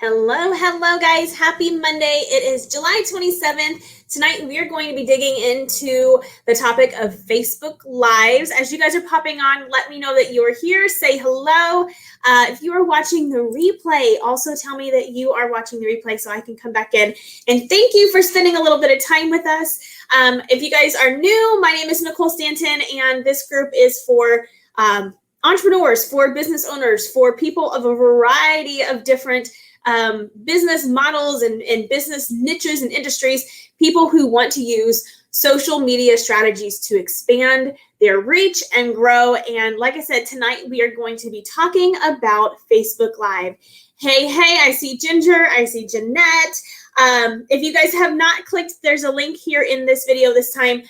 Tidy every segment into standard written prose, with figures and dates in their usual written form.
Hello, guys. Happy Monday. It is July 27th. Tonight, we are going to be digging into the topic of Facebook Lives. As you guys are popping on, let me know that you are here. Say hello. If you are watching the replay, also tell me that you are watching the replay so I can come back in. And thank you for spending a little bit of time with us. If you guys are new, my name is Nicole Stanton, and this group is for entrepreneurs, for business owners, for people of a variety of different business models and business niches and industries, people who want to use social media strategies to expand their reach and grow. And like I said, tonight we are going to be talking about Facebook Live. Hey, I see Ginger, I see Jeanette. If you guys have not clicked, there's a link here in this video this time.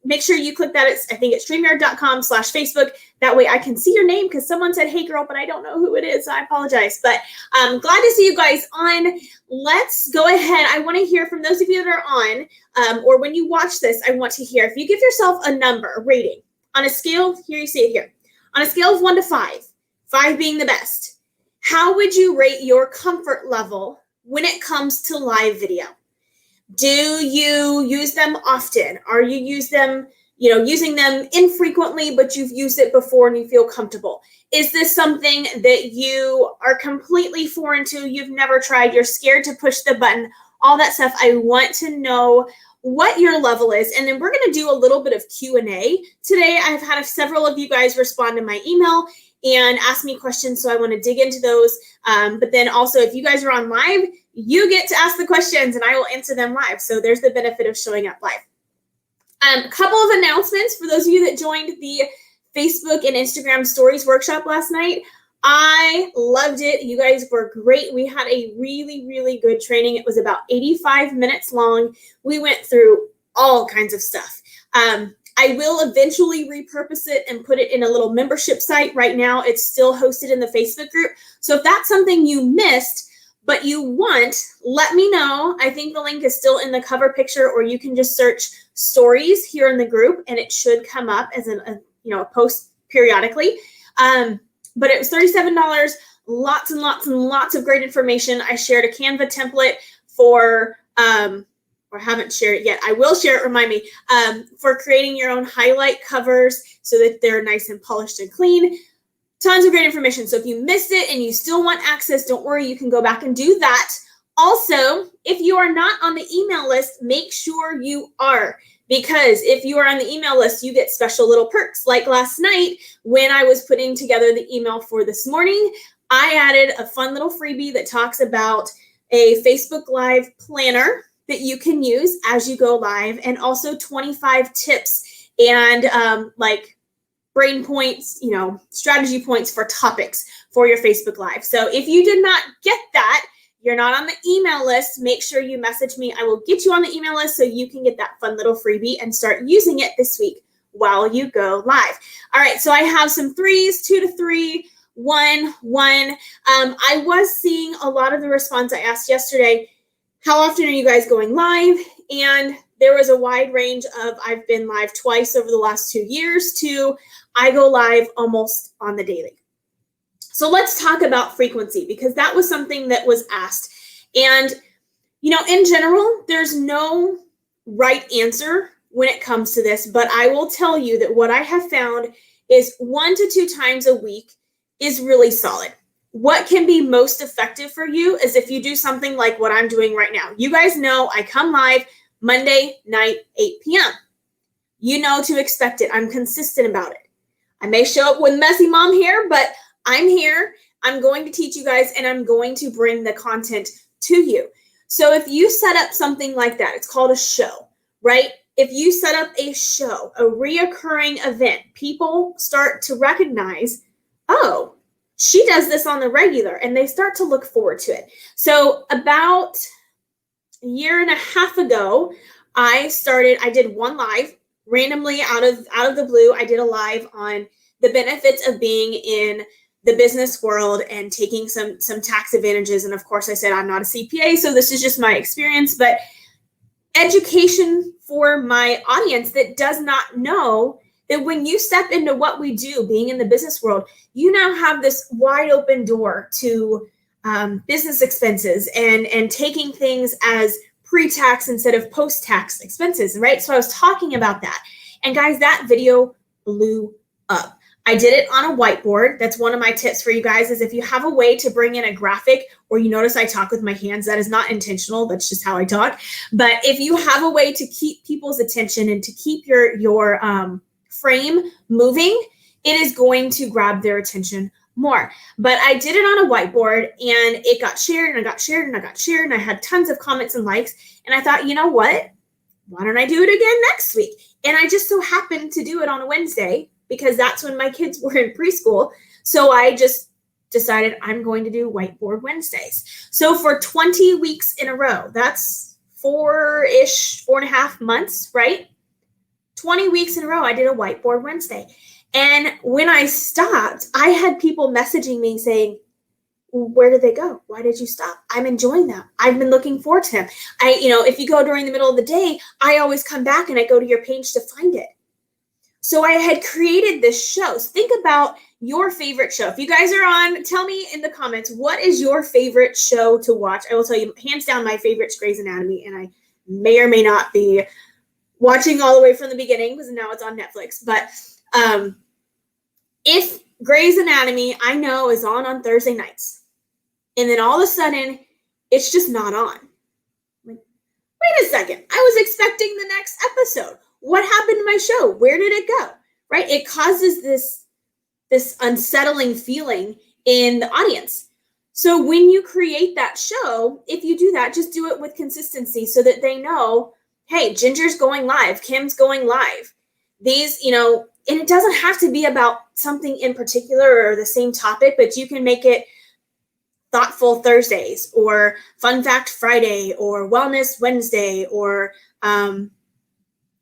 Make sure you click that. I think it's streamyard.com/Facebook. That way I can see your name because someone said, hey girl, but I don't know who it is. So I apologize, but I'm glad to see you guys on. Let's go ahead. I want to hear from those of you that are on, or when you watch this, I want to hear if you give yourself a number, a rating on a scale. Here you see it here on a scale of 1 to 5, 5 being the best. How would you rate your comfort level when it comes to live video? Do you use them often? Are you using them infrequently, but you've used it before and you feel comfortable? Is this something that you are completely foreign to? You've never tried, you're scared to push the button, all that stuff. I want to know what your level is. And then we're going to do a little bit of Q&A today. I've had several of you guys respond to my email and ask me questions, so I want to dig into those. But then also, if you guys are on live, you get to ask the questions and I will answer them live. So there's the benefit of showing up live. A couple of announcements for those of you that joined the Facebook and Instagram Stories workshop last night. I loved it. You guys were great. We had a really, really good training. It was about 85 minutes long. We went through all kinds of stuff. I will eventually repurpose it and put it in a little membership site. Right now, it's still hosted in the Facebook group. So if that's something you missed, but you want, let me know. I think the link is still in the cover picture, or you can just search stories here in the group and it should come up as a post periodically. But it was $37, lots and lots and lots of great information. I shared a Canva template for, or haven't shared it yet. I will share it, remind me, for creating your own highlight covers so that they're nice and polished and clean. Tons of great information. So if you missed it and you still want access, don't worry, you can go back and do that. Also, if you are not on the email list, make sure you are, because if you are on the email list, you get special little perks. Like last night when I was putting together the email for this morning, I added a fun little freebie that talks about a Facebook Live planner that you can use as you go live, and also 25 tips and brain points, strategy points for topics for your Facebook Live. So if you did not get that, you're not on the email list, make sure you message me. I will get you on the email list so you can get that fun little freebie and start using it this week while you go live. All right, so I have some 3s, 2 to 3, 1, 1. I was seeing a lot of the response I asked yesterday. How often are you guys going live? And there was a wide range of I've been live twice over the last 2 years to I go live almost on the daily. So let's talk about frequency, because that was something that was asked. And, in general, there's no right answer when it comes to this, but I will tell you that what I have found is 1 to 2 times a week is really solid. What can be most effective for you is if you do something like what I'm doing right now. You guys know I come live Monday night, 8 p.m. You know to expect it. I'm consistent about it. I may show up with messy mom here, but I'm here. I'm going to teach you guys, and I'm going to bring the content to you. So if you set up something like that, it's called a show, right? If you set up a show, a reoccurring event, people start to recognize, oh, she does this on the regular, and they start to look forward to it. So about a year and a half ago, I did one live randomly out of the blue. I did a live on the benefits of being in the business world and taking some tax advantages. And of course I said, I'm not a CPA, so this is just my experience, but education for my audience that does not know that when you step into what we do, being in the business world, you now have this wide open door to business expenses and taking things as pre-tax instead of post-tax expenses, right? So I was talking about that. And guys, that video blew up. I did it on a whiteboard. That's one of my tips for you guys is if you have a way to bring in a graphic, or you notice I talk with my hands, that is not intentional. That's just how I talk. But if you have a way to keep people's attention and to keep your frame moving, it is going to grab their attention more. But I did it on a whiteboard and it got shared and I got shared and I got shared and I had tons of comments and likes. And I thought, you know what? Why don't I do it again next week? And I just so happened to do it on a Wednesday because that's when my kids were in preschool. So I just decided I'm going to do Whiteboard Wednesdays. So for 20 weeks in a row, that's 4.5 months, right? 20 weeks in a row, I did a Whiteboard Wednesday. And when I stopped, I had people messaging me saying, where did they go? Why did you stop? I'm enjoying them. I've been looking forward to them. If you go during the middle of the day, I always come back and I go to your page to find it. So I had created this show. So think about your favorite show. If you guys are on, tell me in the comments, what is your favorite show to watch? I will tell you, hands down, my favorite is Grey's Anatomy. And I may or may not be watching all the way from the beginning because now it's on Netflix. But if Grey's Anatomy, I know, is on Thursday nights, and then all of a sudden, it's just not on. Like, wait a second. I was expecting the next episode. What happened to my show? Where did it go? Right? It causes this unsettling feeling in the audience. So when you create that show, if you do that, just do it with consistency so that they know, hey, Ginger's going live. Kim's going live. These, and it doesn't have to be about something in particular or the same topic, but you can make it Thoughtful Thursdays or Fun Fact Friday or Wellness Wednesday or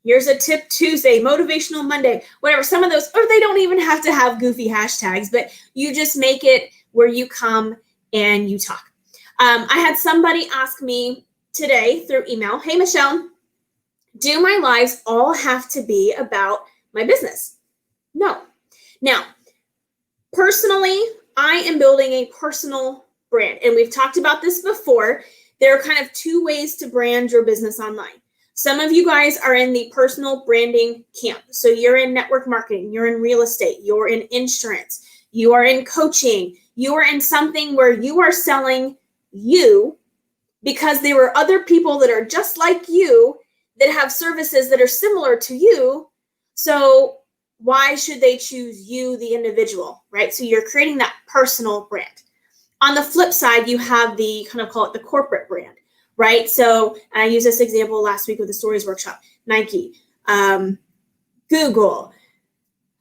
Here's a Tip Tuesday, Motivational Monday, whatever. Some of those, or they don't even have to have goofy hashtags, but you just make it where you come and you talk. I had somebody ask me today through email, hey, Michelle, do my lives all have to be about my business? No. Now, personally, I am building a personal brand. And we've talked about this before. There are kind of two ways to brand your business online. Some of you guys are in the personal branding camp. So you're in network marketing, you're in real estate, you're in insurance, you are in coaching, you are in something where you are selling you because there are other people that are just like you that have services that are similar to you. So why should they choose you, the individual, right? So you're creating that personal brand. On the flip side, you have the kind of call it the corporate brand, right? So I used this example last week with the stories workshop, Nike, Google,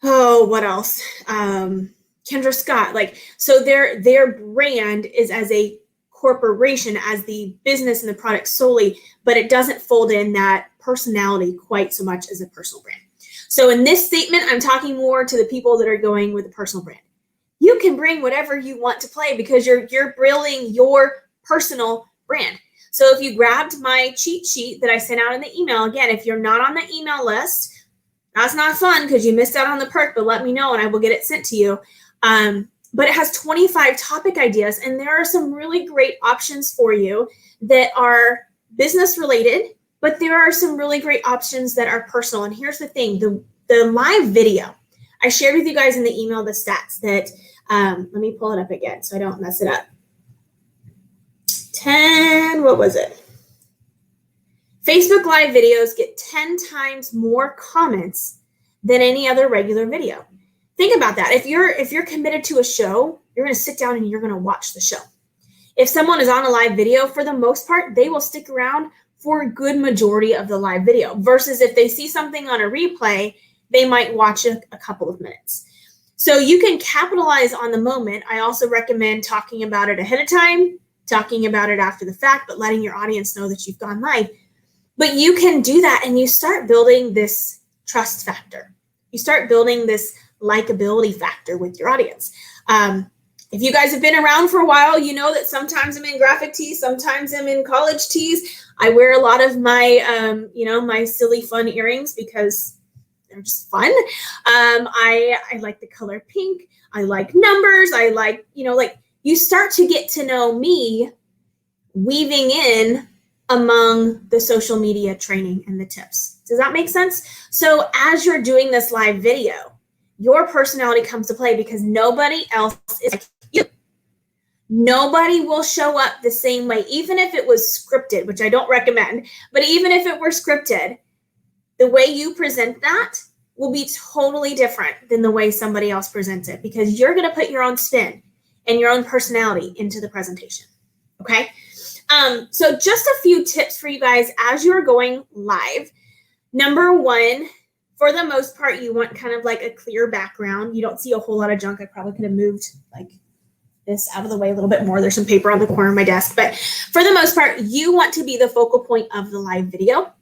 what else? Kendra Scott, so their brand is as a corporation, as the business and the product solely, but it doesn't fold in that personality quite so much as a personal brand. So in this statement, I'm talking more to the people that are going with a personal brand. You can bring whatever you want to play because you're building your personal brand. So if you grabbed my cheat sheet that I sent out in the email, again, if you're not on the email list, that's not fun because you missed out on the perk, but let me know and I will get it sent to you. But it has 25 topic ideas, and there are some really great options for you that are business related, but there are some really great options that are personal. And here's the thing, the live video, I shared with you guys in the email the stats that, let me pull it up again so I don't mess it up. 10, what was it? Facebook Live videos get 10 times more comments than any other regular video. Think about that. If you're committed to a show, you're going to sit down and you're going to watch the show. If someone is on a live video, for the most part, they will stick around for a good majority of the live video versus if they see something on a replay, they might watch a couple of minutes. So you can capitalize on the moment. I also recommend talking about it ahead of time, talking about it after the fact, but letting your audience know that you've gone live. But you can do that and you start building this trust factor. You start building this likability factor with your audience. If you guys have been around for a while, you know that sometimes I'm in graphic tees, sometimes I'm in college tees. I wear a lot of my, my silly fun earrings because they're just fun. I like the color pink. I like numbers. I like, you start to get to know me weaving in among the social media training and the tips. Does that make sense? So as you're doing this live video, your personality comes to play because nobody else is like you. Nobody will show up the same way, even if it was scripted, which I don't recommend, but even if it were scripted, the way you present that will be totally different than the way somebody else presents it, because you're going to put your own spin and your own personality into the presentation. Okay. So just a few tips for you guys as you're going live. Number one, for the most part, you want kind of like a clear background. You don't see a whole lot of junk. I probably could have moved like this out of the way a little bit more. There's some paper on the corner of my desk, but for the most part, you want to be the focal point of the live video.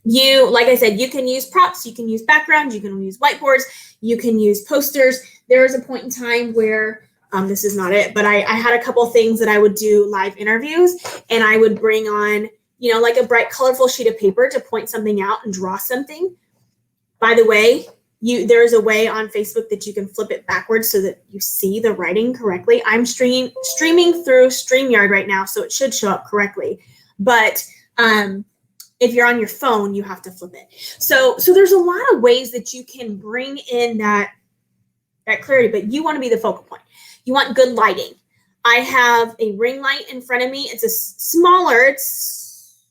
You, like I said, you can use props, you can use backgrounds, you can use whiteboards, you can use posters. There was a point in time where, this is not it, but I had a couple things that I would do live interviews, and I would bring on, you know, like a bright, colorful sheet of paper to point something out and draw something. By the way, there's a way on Facebook that you can flip it backwards so that you see the writing correctly. I'm streaming through StreamYard right now, so it should show up correctly. But if you're on your phone, you have to flip it. So there's a lot of ways that you can bring in that clarity, but you want to be the focal point. You want good lighting. I have a ring light in front of me. It's a smaller, it's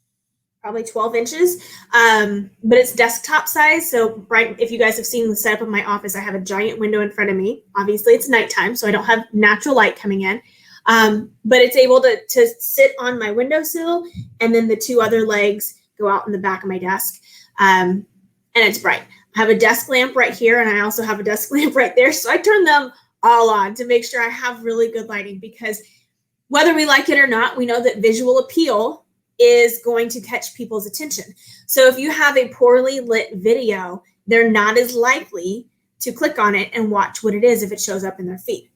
probably 12 inches, but it's desktop size. So right, if you guys have seen the setup of my office, I have a giant window in front of me. Obviously it's nighttime, so I don't have natural light coming in, but it's able to sit on my windowsill, and then the two other legs go out in the back of my desk, and it's bright. I have a desk lamp right here, and I also have a desk lamp right there. So I turn them all on to make sure I have really good lighting, because whether we like it or not, we know that visual appeal is going to catch people's attention. So if you have a poorly lit video, they're not as likely to click on it and watch what it is if it shows up in their feed.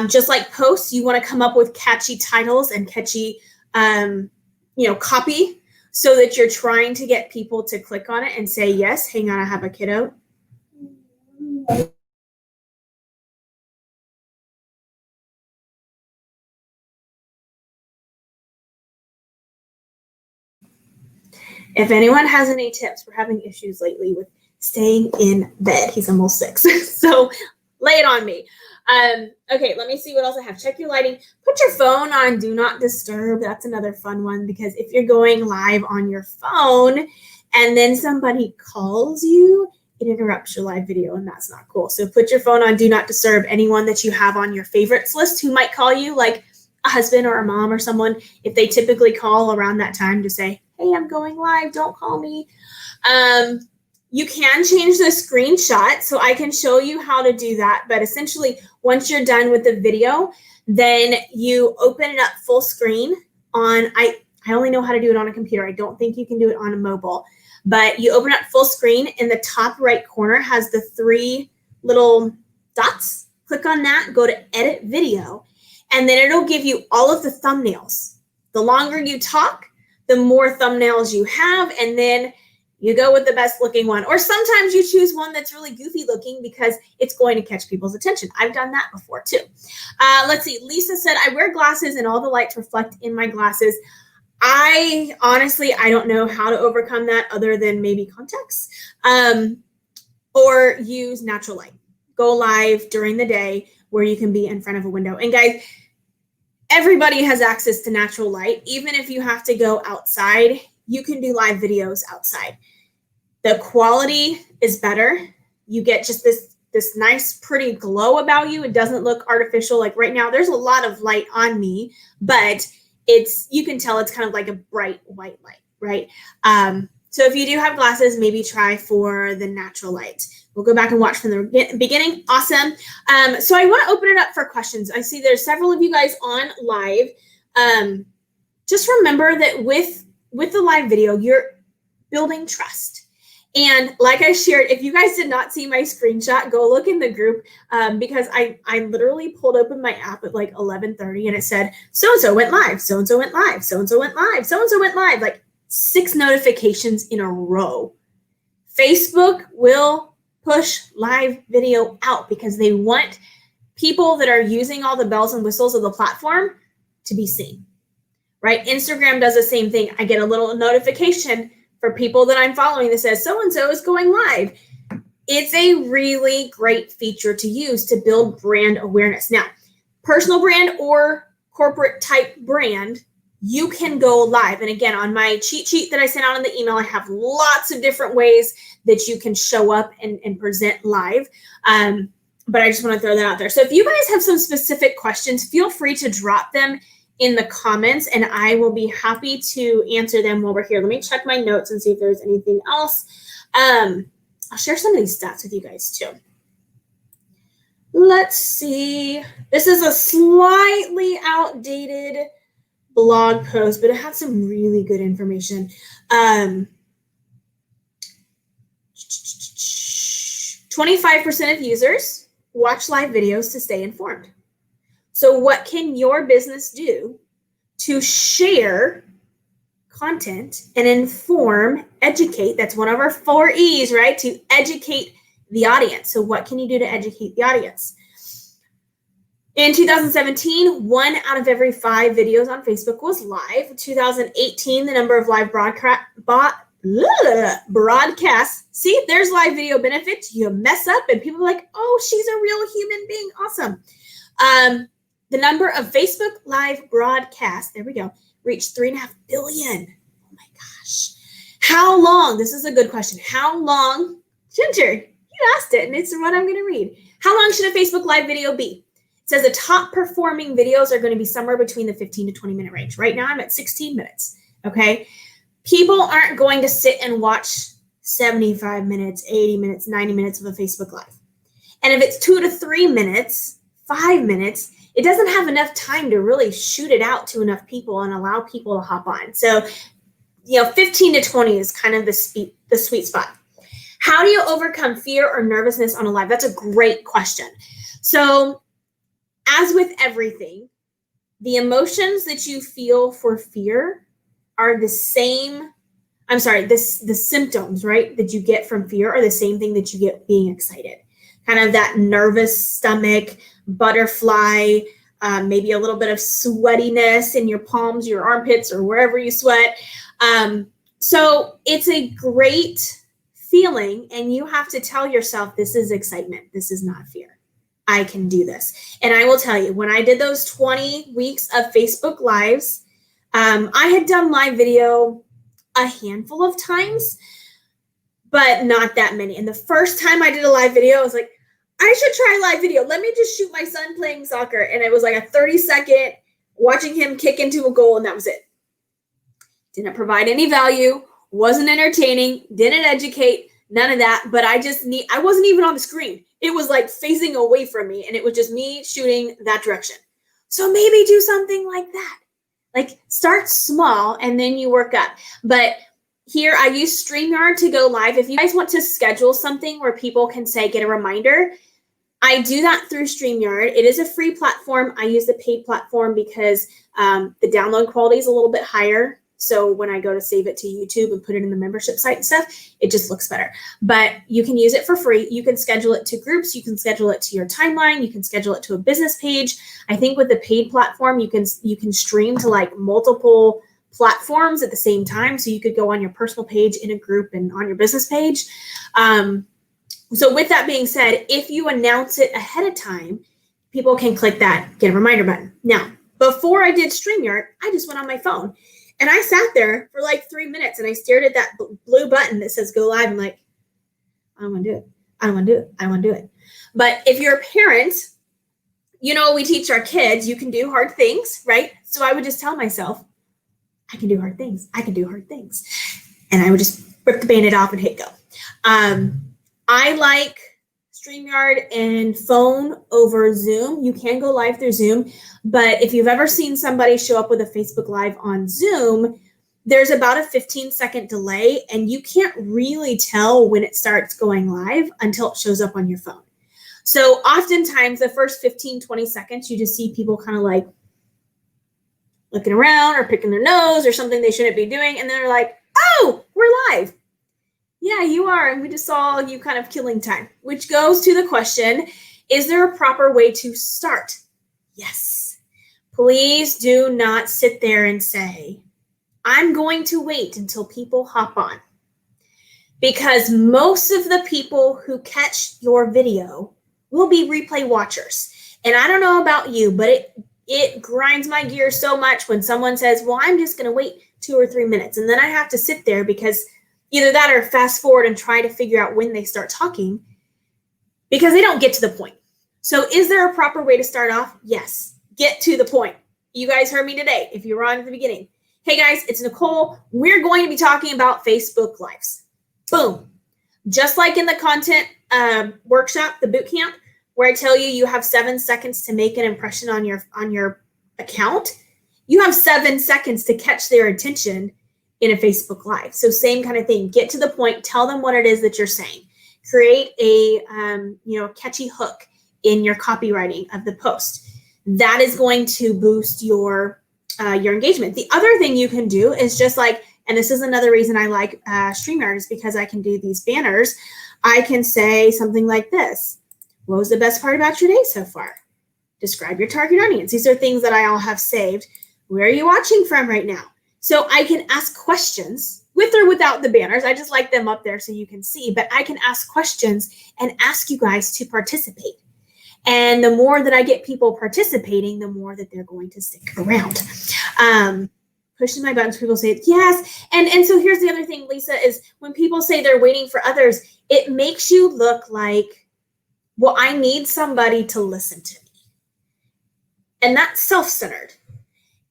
Just like posts, you want to come up with catchy titles and catchy, copy, so that you're trying to get people to click on it and say, yes, hang on, I have a kiddo. If anyone has any tips, we're having issues lately with staying in bed. He's almost 6, so lay it on me. Okay, let me see what else I have. Check your lighting. Put your phone on Do Not Disturb. That's another fun one, because if you're going live on your phone and then somebody calls you, it interrupts your live video, and that's not cool. So put your phone on Do Not Disturb. Anyone that you have on your favorites list who might call you, like a husband or a mom or someone, if they typically call around that time, to say, hey, I'm going live, don't call me. You can change the screenshot, so I can show you how to do that. But essentially, once you're done with the video, then you open it up full screen on, I only know how to do it on a computer. I don't think you can do it on a mobile. But you open up full screen. In the top right corner has the 3 little dots. Click on that, go to Edit Video, and then it'll give you all of the thumbnails. The longer you talk, the more thumbnails you have, and then you go with the best looking one. Or sometimes you choose one that's really goofy looking because it's going to catch people's attention. I've done that before too. Let's see. Lisa said, I wear glasses and all the lights reflect in my glasses. I don't know how to overcome that other than maybe contacts, or use natural light. Go live during the day where you can be in front of a window. And guys, everybody has access to natural light. Even if you have to go outside, you can do live videos outside. The quality is better. You get just this nice, pretty glow about you. It doesn't look artificial. Like right now, there's a lot of light on me, but you can tell it's kind of like a bright white light, right? So if you do have glasses, maybe try for the natural light. We'll go back and watch from the beginning. Awesome. So I want to open it up for questions. I see there's several of you guys on live. Just remember that with the live video, you're building trust. And like I shared, if you guys did not see my screenshot, go look in the group, because I literally pulled open my app at like 11:30 and it said, so-and-so went live, so-and-so went live, so-and-so went live, so-and-so went live, like 6 notifications in a row. Facebook will push live video out because they want people that are using all the bells and whistles of the platform to be seen, right? Instagram does the same thing. I get a little notification for people that I'm following that says so-and-so is going live. It's a really great feature to use to build brand awareness. Now, personal brand or corporate type brand, you can go live. And again, on my cheat sheet that I sent out in the email, I have lots of different ways that you can show up and present live. But I just want to throw that out there. So if you guys have some specific questions, feel free to drop them in the comments and I will be happy to answer them while we're here. Let me check my notes and see if there's anything else. I'll share some of these stats with you guys too. Let's see. This is a slightly outdated blog post, but it had some really good information. 25% of users watch live videos to stay informed. So what can your business do to share content and inform, educate? That's one of our 4 E's, right? To educate the audience. So what can you do to educate the audience? In 2017, 1 out of every 5 videos on Facebook was live. 2018, the number of live broadcasts. See, there's live video benefits. You mess up and people are like, oh, she's a real human being. Awesome. The number of Facebook live broadcasts, there we go, reached 3.5 billion. Oh my gosh. How long? This is a good question. How long? Ginger, you asked it and it's what I'm going to read. How long should a Facebook live video be? It says the top performing videos are going to be somewhere between the 15 to 20 minute range. Right now I'm at 16 minutes. Okay. People aren't going to sit and watch 75 minutes, 80 minutes, 90 minutes of a Facebook live. And if it's 2 to 3 minutes, 5 minutes, it doesn't have enough time to really shoot it out to enough people and allow people to hop on. So, 15 to 20 is kind of the sweet spot. How do you overcome fear or nervousness on a live? That's a great question. So, as with everything, the emotions that you feel for fear are the same. The symptoms, right, that you get from fear are the same thing that you get being excited. Kind of that nervous stomach, butterfly, maybe a little bit of sweatiness in your palms, your armpits, or wherever you sweat. So it's a great feeling, and you have to tell yourself, this is excitement. This is not fear. I can do this. And I will tell you, when I did those 20 weeks of Facebook Lives, I had done live video a handful of times, but not that many. And the first time I did a live video, I was like, I should try live video. Let me just shoot my son playing soccer. And it was like a 30-second watching him kick into a goal, and that was it. Didn't provide any value, wasn't entertaining, didn't educate, none of that. But I wasn't even on the screen. It was like facing away from me, and it was just me shooting that direction. So maybe do something like that. Like start small and then you work up. But here I use StreamYard to go live. If you guys want to schedule something where people can say, get a reminder, I do that through StreamYard. It is a free platform. I use the paid platform because the download quality is a little bit higher. So when I go to save it to YouTube and put it in the membership site and stuff, it just looks better. But you can use it for free. You can schedule it to groups. You can schedule it to your timeline. You can schedule it to a business page. I think with the paid platform, you can stream to like multiple platforms at the same time. So you could go on your personal page, in a group, and on your business page. So with that being said, if you announce it ahead of time, people can click that get a reminder button. Now, before I did StreamYard, I just went on my phone. And I sat there for like 3 minutes and I stared at that blue button that says go live. I'm like, I don't want to do it. I don't want to do it. I don't want to do it. But if you're a parent, we teach our kids, you can do hard things, right? So I would just tell myself, I can do hard things. I can do hard things. And I would just rip the Band-Aid off and hit go. I like StreamYard and phone over Zoom. You can go live through Zoom, but if you've ever seen somebody show up with a Facebook Live on Zoom, there's about a 15-second delay, and you can't really tell when it starts going live until it shows up on your phone. So oftentimes the first 15, 20 seconds, you just see people kind of like looking around or picking their nose or something they shouldn't be doing, and they're like, oh, we're live. Yeah, you are. And we just saw you kind of killing time, which goes to the question, Is there a proper way to start? Yes. Please do not sit there and say, I'm going to wait until people hop on. Because most of the people who catch your video will be replay watchers. And I don't know about you, but it grinds my gears so much when someone says, well, I'm just going to wait 2 or 3 minutes. And then I have to sit there because either that or fast forward and try to figure out when they start talking because they don't get to the point. So is there a proper way to start off? Yes. Get to the point. You guys heard me today if you were on at the beginning. Hey guys, it's Nicole. We're going to be talking about Facebook Lives. Boom. Just like in the content workshop, the boot camp, where I tell you have 7 seconds to make an impression on your account, you have 7 seconds to catch their attention in a Facebook Live. So same kind of thing. Get to the point. Tell them what it is that you're saying. Create a catchy hook in your copywriting of the post. That is going to boost your engagement. The other thing you can do is just like, and this is another reason I like StreamYard is because I can do these banners. I can say something like this. What was the best part about your day so far? Describe your target audience. These are things that I all have saved. Where are you watching from right now? So I can ask questions with or without the banners. I just like them up there so you can see, but I can ask questions and ask you guys to participate. And the more that I get people participating, the more that they're going to stick around. Pushing my buttons, people say yes. And so here's the other thing, Lisa, is when people say they're waiting for others, it makes you look like, well, I need somebody to listen to me. And that's self-centered.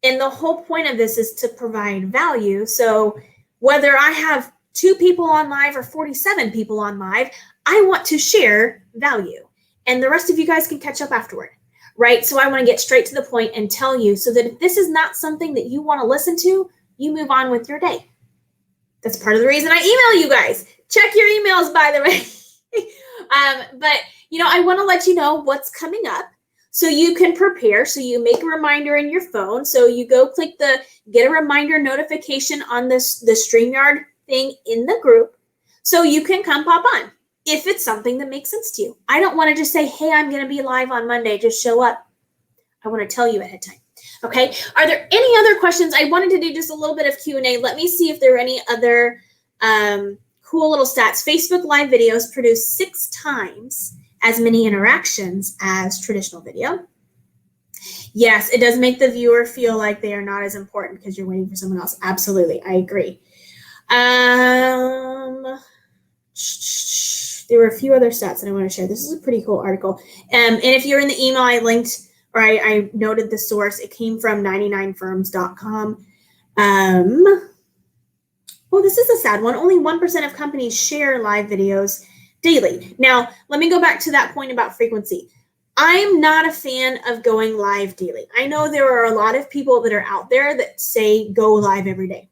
And the whole point of this is to provide value. So whether I have 2 people on live or 47 people on live, I want to share value. And the rest of you guys can catch up afterward, right? So I want to get straight to the point and tell you so that if this is not something that you want to listen to, you move on with your day. That's part of the reason I email you guys. Check your emails, by the way. But, I want to let you know what's coming up so you can prepare. So you make a reminder in your phone. So you go click the get a reminder notification on the StreamYard thing in the group so you can come pop on if it's something that makes sense to you. I don't want to just say, hey, I'm going to be live on Monday. Just show up. I want to tell you ahead of time. Okay. Are there any other questions? I wanted to do just a little bit of Q&A. Let me see if there are any other cool little stats. Facebook Live videos produce 6 times as many interactions as traditional video. Yes, it does make the viewer feel like they are not as important because you're waiting for someone else. Absolutely. I agree. There were a few other stats that I want to share. This is a pretty cool article. And if you're in the email, I linked, or I noted the source. It came from 99firms.com. Oh, this is a sad one. Only 1% of companies share live videos daily. Now, let me go back to that point about frequency. I'm not a fan of going live daily. I know there are a lot of people that are out there that say go live every day.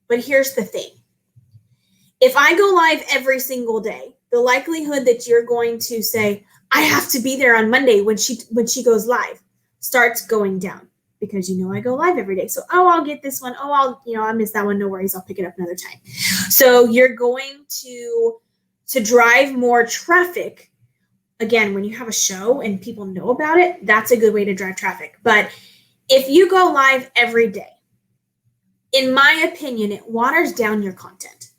But here's the thing. If I go live every single day, the likelihood that you're going to say, I have to be there on Monday when she goes live starts going down because I go live every day. So, I'll get this one. I missed that one. No worries. I'll pick it up another time. So you're going to drive more traffic. Again, when you have a show and people know about it, that's a good way to drive traffic. But if you go live every day, in my opinion, it waters down your content.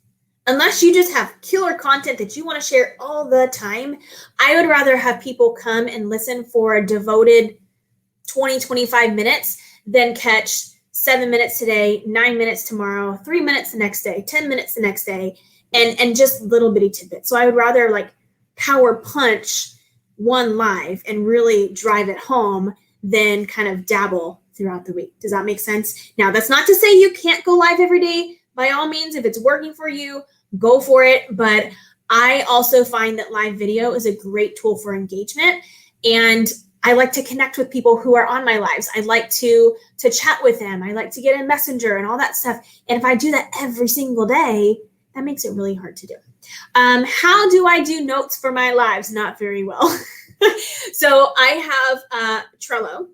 Unless you just have killer content that you want to share all the time, I would rather have people come and listen for a devoted 20, 25 minutes than catch 7 minutes today, 9 minutes tomorrow, 3 minutes the next day, 10 minutes the next day, and just little bitty tidbits. So I would rather power punch one live and really drive it home than kind of dabble throughout the week. Does that make sense? Now, that's not to say you can't go live every day. By all means, if it's working for you, go for it. But I also find that live video is a great tool for engagement. And I like to connect with people who are on my lives. I like to chat with them. I like to get in Messenger and all that stuff. And if I do that every single day, that makes it really hard to do. How do I do notes for my lives? Not very well. So I have Trello.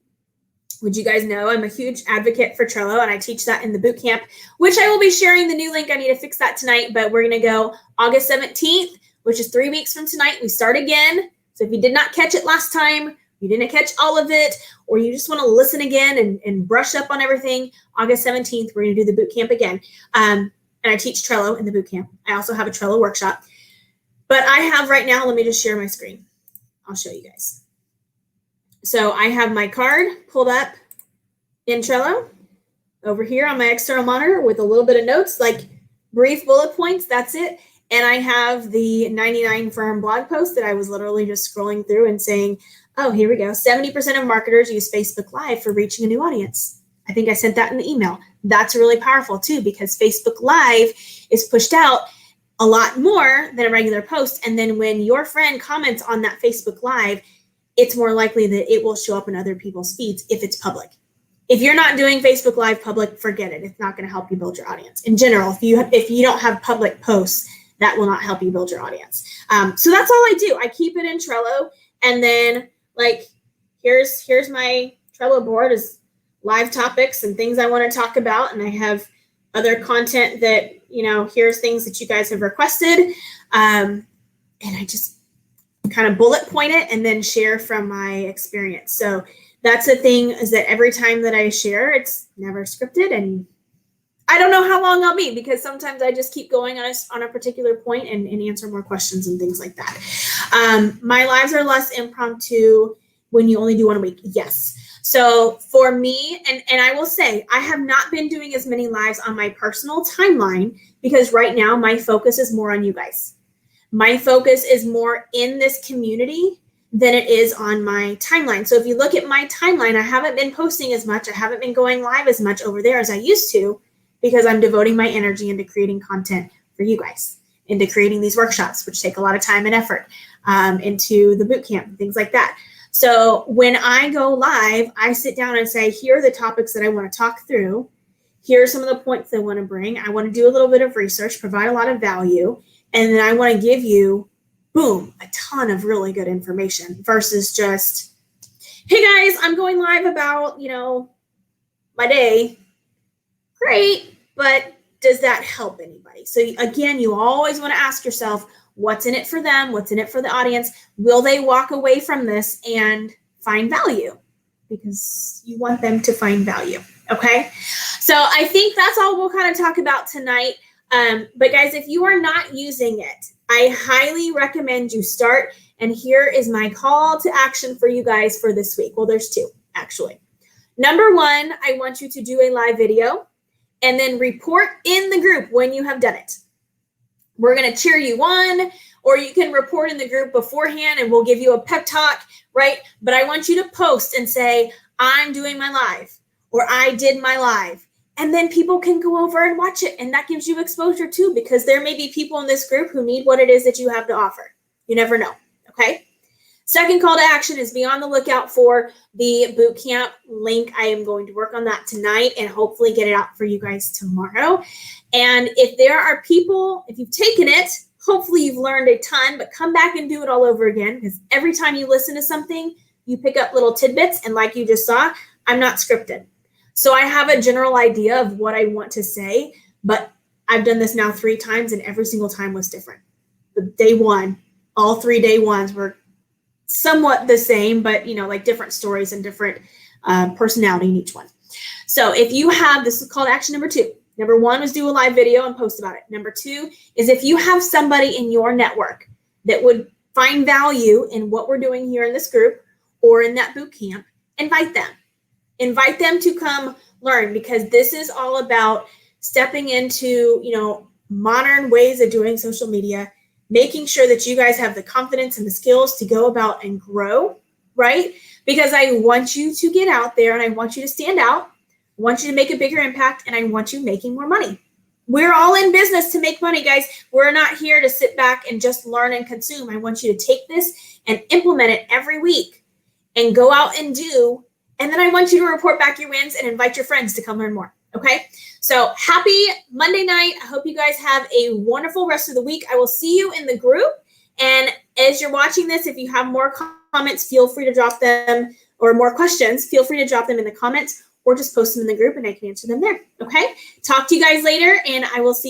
Would you guys know I'm a huge advocate for Trello, and I teach that in the boot camp, which I will be sharing the new link. I need to fix that tonight, but we're going to go August 17th, which is 3 weeks from tonight. We start again. So if you did not catch it last time, you didn't catch all of it, or you just want to listen again and brush up on everything, August 17th, we're going to do the boot camp again. And I teach Trello in the boot camp. I also have a Trello workshop. But I have right now, let me just share my screen. I'll show you guys. So I have my card pulled up in Trello over here on my external monitor with a little bit of notes, like brief bullet points, that's it. And I have the 99 Firm blog post that I was literally just scrolling through and saying, oh, here we go. 70% of marketers use Facebook Live for reaching a new audience. I think I sent that in the email. That's really powerful too, because Facebook Live is pushed out a lot more than a regular post. And then when your friend comments on that Facebook Live, it's more likely that it will show up in other people's feeds if it's public. If you're not doing Facebook Live public, forget it. It's not going to help you build your audience. In general, if you don't have public posts, that will not help you build your audience. So that's all I do. I keep it in Trello. And then like, here's my Trello board is live topics and things I want to talk about. And I have other content that, here's things that you guys have requested. And I just kind of bullet point it and then share from my experience. So that's the thing, is that every time that I share, it's never scripted, and I don't know how long I'll be, because sometimes I just keep going on a particular point and answer more questions and things like that. My lives are less impromptu when you only do one a week. Yes. So for me, and I will say, I have not been doing as many lives on my personal timeline, because right now my focus is more on you guys. My focus is more in this community than it is on my timeline. So if you look at my timeline, I haven't been posting as much. I haven't been going live as much over there as I used to, because I'm devoting my energy into creating content for you guys, into creating these workshops, which take a lot of time and effort, into the boot camp, things like that. So when I go live, I sit down and say, here are the topics that I want to talk through. Here are some of the points I want to bring. I want to do a little bit of research, provide a lot of value, and then I want to give you, boom, a ton of really good information versus just, hey guys, I'm going live about, my day. Great, but does that help anybody? So again, you always want to ask yourself, what's in it for them? What's in it for the audience? Will they walk away from this and find value? Because you want them to find value, okay? So I think that's all we'll kind of talk about tonight. But guys, if you are not using it, I highly recommend you start. And here is my call to action for you guys for this week. Well, there's two, actually. Number one, I want you to do a live video and then report in the group when you have done it. We're going to cheer you on, or you can report in the group beforehand and we'll give you a pep talk, right? But I want you to post and say, I'm doing my live, or I did my live. And then people can go over and watch it. And that gives you exposure too, because there may be people in this group who need what it is that you have to offer. You never know, okay? Second call to action is be on the lookout for the bootcamp link. I am going to work on that tonight and hopefully get it out for you guys tomorrow. And if there are people, if you've taken it, hopefully you've learned a ton, but come back and do it all over again, because every time you listen to something, you pick up little tidbits. And like you just saw, I'm not scripted. So I have a general idea of what I want to say, but I've done this now 3 times and every single time was different. The day one, all 3 day ones were somewhat the same, but like different stories and different personality in each one. So if you have, this is called action number 2. Number 1 was do a live video and post about it. Number 2 is if you have somebody in your network that would find value in what we're doing here in this group or in that boot camp, invite them. Invite them to come learn, because this is all about stepping into, modern ways of doing social media, making sure that you guys have the confidence and the skills to go about and grow, right? Because I want you to get out there and I want you to stand out. I want you to make a bigger impact, and I want you making more money. We're all in business to make money, guys. We're not here to sit back and just learn and consume. I want you to take this and implement it every week and go out and do. And then I want you to report back your wins and invite your friends to come learn more. Okay. So happy Monday night. I hope you guys have a wonderful rest of the week. I will see you in the group. And as you're watching this, if you have more comments, feel free to drop them, or more questions, feel free to drop them in the comments, or just post them in the group and I can answer them there. Okay. Talk to you guys later, and I will see you.